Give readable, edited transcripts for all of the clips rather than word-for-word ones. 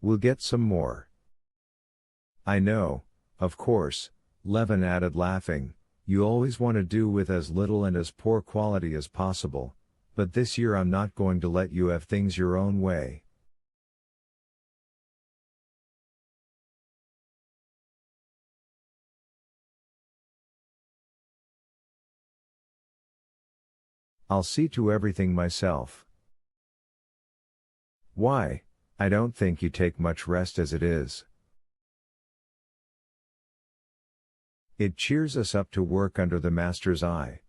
We'll get some more. I know, of course, Levin added laughing, you always want to do with as little and as poor quality as possible, but this year I'm not going to let you have things your own way. I'll see to everything myself. Why, I don't think you take much rest as it is. It cheers us up to work under the master's eye.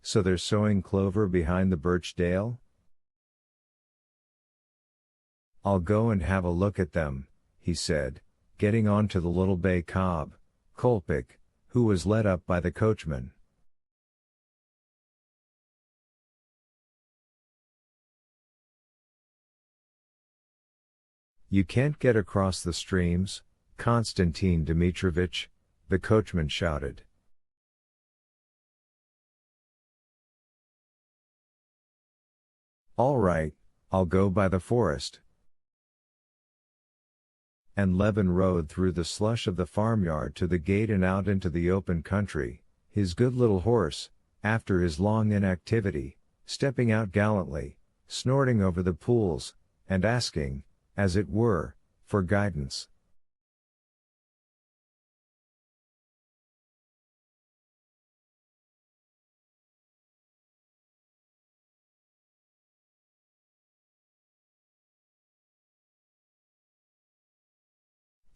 So they're sowing clover behind the birch dale? I'll go and have a look at them, he said, getting onto the little bay cob, Kolpik, who was led up by the coachman. You can't get across the streams, Konstantin Dmitrovich, the coachman shouted. All right, I'll go by the forest. And Levin rode through the slush of the farmyard to the gate and out into the open country, his good little horse, after his long inactivity, stepping out gallantly, snorting over the pools, and asking, as it were, for guidance.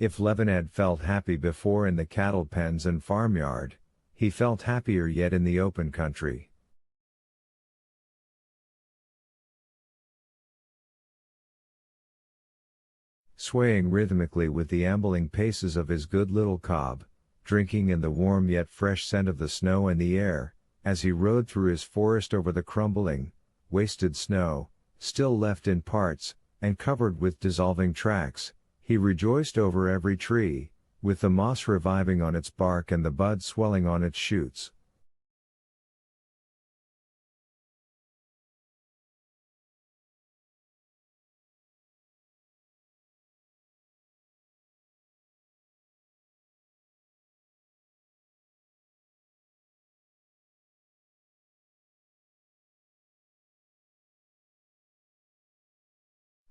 If Levin had felt happy before in the cattle pens and farmyard, he felt happier yet in the open country. Swaying rhythmically with the ambling paces of his good little cob, drinking in the warm yet fresh scent of the snow in the air, as he rode through his forest over the crumbling, wasted snow, still left in parts, and covered with dissolving tracks, he rejoiced over every tree, with the moss reviving on its bark and the buds swelling on its shoots.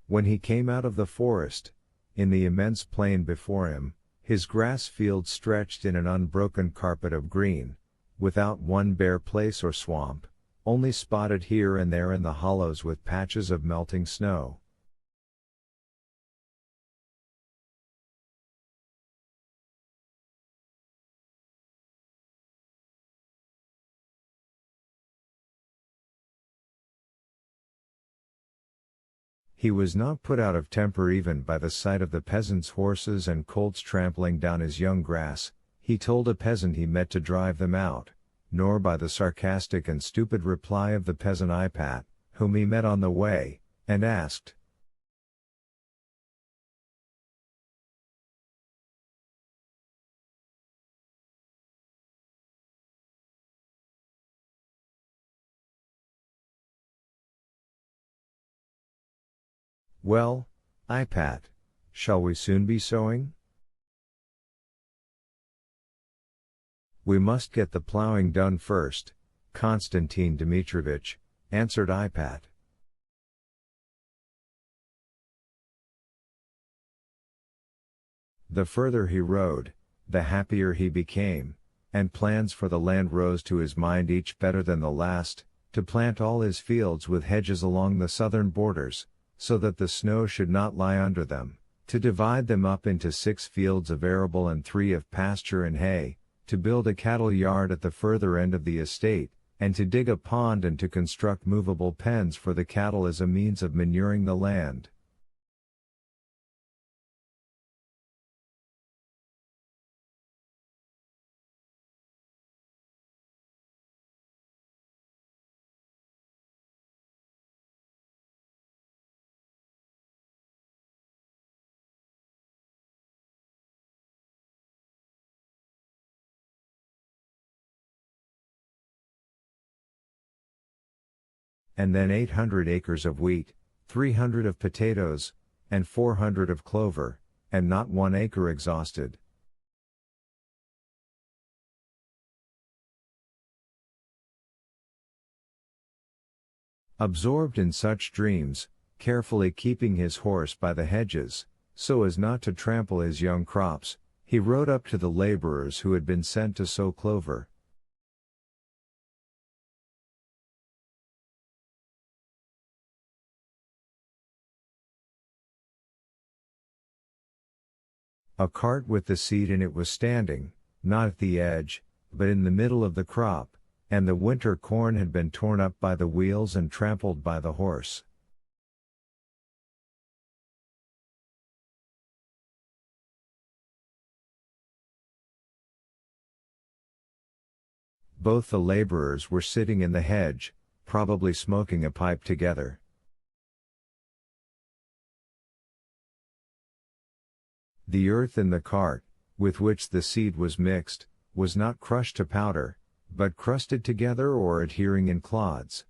When he came out of the forest, in the immense plain before him, his grass field stretched in an unbroken carpet of green, without one bare place or swamp, only spotted here and there in the hollows with patches of melting snow. He was not put out of temper even by the sight of the peasants' horses and colts trampling down his young grass, he told a peasant he met to drive them out, nor by the sarcastic and stupid reply of the peasant Ipat, whom he met on the way, and asked, "Well, Ipat, shall we soon be sowing?" "We must get the plowing done first, Konstantin Dmitrovich," answered Ipat. The further he rode, the happier he became, and plans for the land rose to his mind each better than the last, to plant all his fields with hedges along the southern borders, so that the snow should not lie under them, to divide them up into 6 fields of arable and 3 of pasture and hay, to build a cattle yard at the further end of the estate, and to dig a pond and to construct movable pens for the cattle as a means of manuring the land. And then 800 acres of wheat, 300 of potatoes, and 400 of clover, and not 1 acre exhausted. Absorbed in such dreams, carefully keeping his horse by the hedges, so as not to trample his young crops, he rode up to the laborers who had been sent to sow clover. A cart with the seed in it was standing, not at the edge, but in the middle of the crop, and the winter corn had been torn up by the wheels and trampled by the horse. Both the laborers were sitting in the hedge, probably smoking a pipe together. The earth in the cart, with which the seed was mixed, was not crushed to powder, but crusted together or adhering in clods.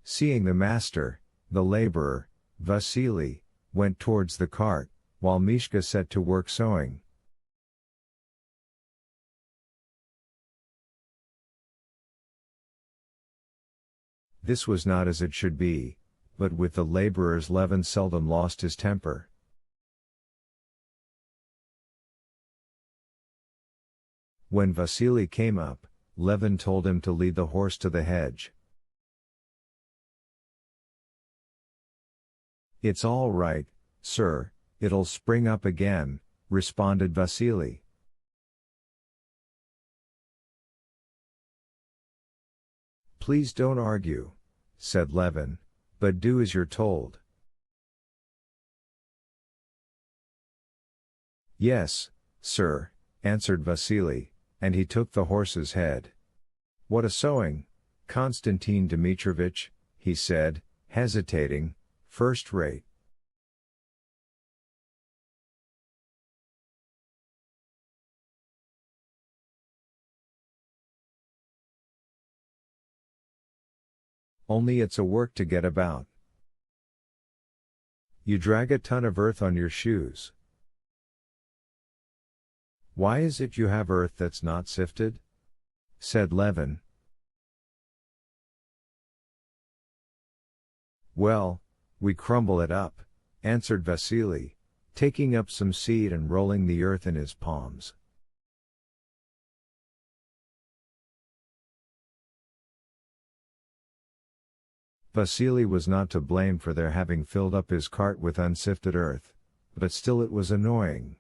Seeing the master, the laborer, Vasily, went towards the cart, while Mishka set to work sowing. This was not as it should be, but with the laborers Levin seldom lost his temper. When Vasily came up, Levin told him to lead the horse to the hedge. "It's all right, sir, it'll spring up again," responded Vasily. "Please don't argue," said Levin, "but do as you're told." "Yes, sir," answered Vasily, and he took the horse's head. "What a sowing, Konstantin Dmitrovich," he said, hesitating, "first rate." "Only it's a work to get about. You drag a ton of earth on your shoes. Why is it you have earth that's not sifted?" said Levin. "Well, we crumble it up," answered Vasily, taking up some seed and rolling the earth in his palms. Vasily was not to blame for their having filled up his cart with unsifted earth, but still it was annoying.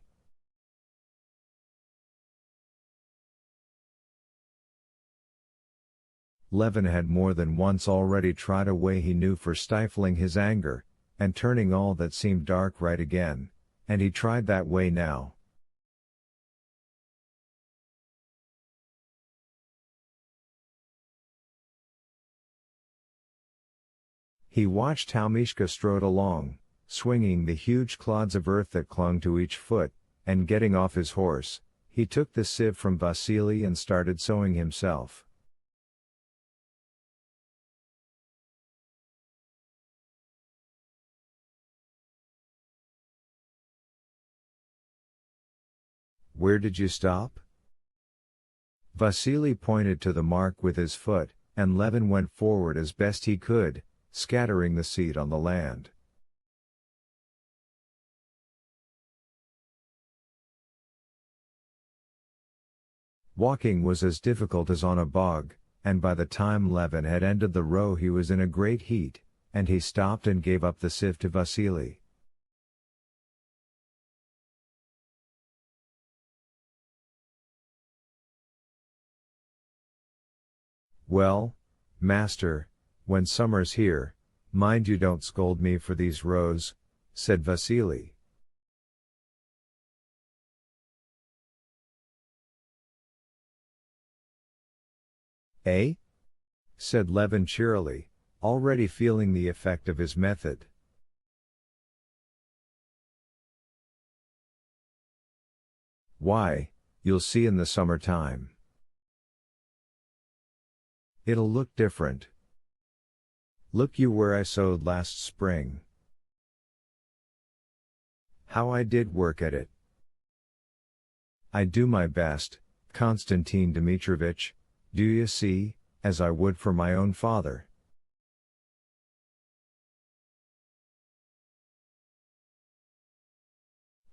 Levin had more than once already tried a way he knew for stifling his anger, and turning all that seemed dark right again, and he tried that way now. He watched how Mishka strode along, swinging the huge clods of earth that clung to each foot, and getting off his horse, he took the sieve from Vasily and started sowing himself. "Where did you stop?" Vasily pointed to the mark with his foot, and Levin went forward as best he could, scattering the seed on the land. Walking was as difficult as on a bog, and by the time Levin had ended the row he was in a great heat, and he stopped and gave up the sieve to Vasily. "Well, master, when summer's here, mind you don't scold me for these rows," said Vasily. "Eh?" said Levin cheerily, already feeling the effect of his method. "Why, you'll see in the summertime. It'll look different. Look you where I sowed last spring. How I did work at it. I do my best, Konstantin Dmitrovich, do you see, as I would for my own father.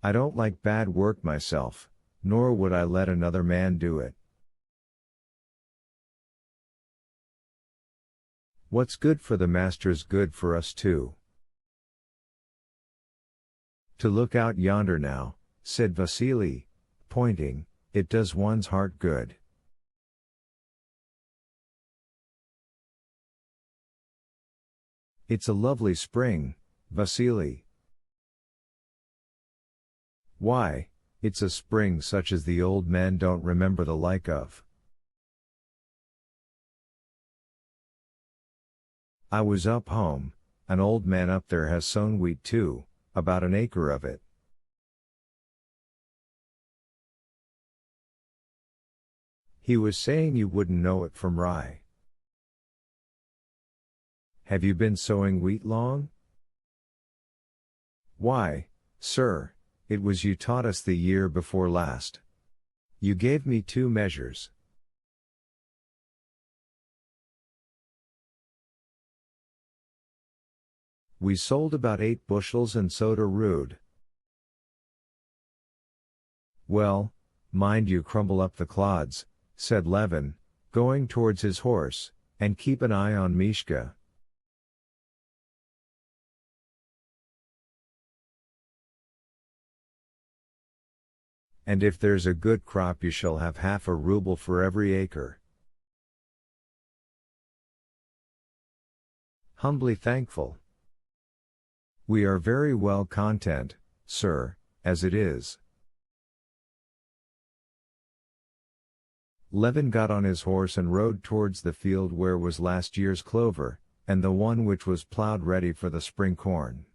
I don't like bad work myself, nor would I let another man do it. What's good for the master's good for us too. To look out yonder now, said Vasily, pointing, it does one's heart good. It's a lovely spring, Vasily. Why, it's a spring such as the old men don't remember the like of. I was up home, an old man up there has sown wheat too, about an acre of it. He was saying you wouldn't know it from rye. Have you been sowing wheat long? Why, sir, it was you taught us the year before last. You gave me 2 measures. We sold about 8 bushels and sowed a rood. Well, mind you crumble up the clods, said Levin, going towards his horse, and keep an eye on Mishka. And if there's a good crop you shall have half a ruble for every acre. Humbly thankful. We are very well content, sir, as it is. Levin got on his horse and rode towards the field where was last year's clover, and the one which was plowed ready for the spring corn.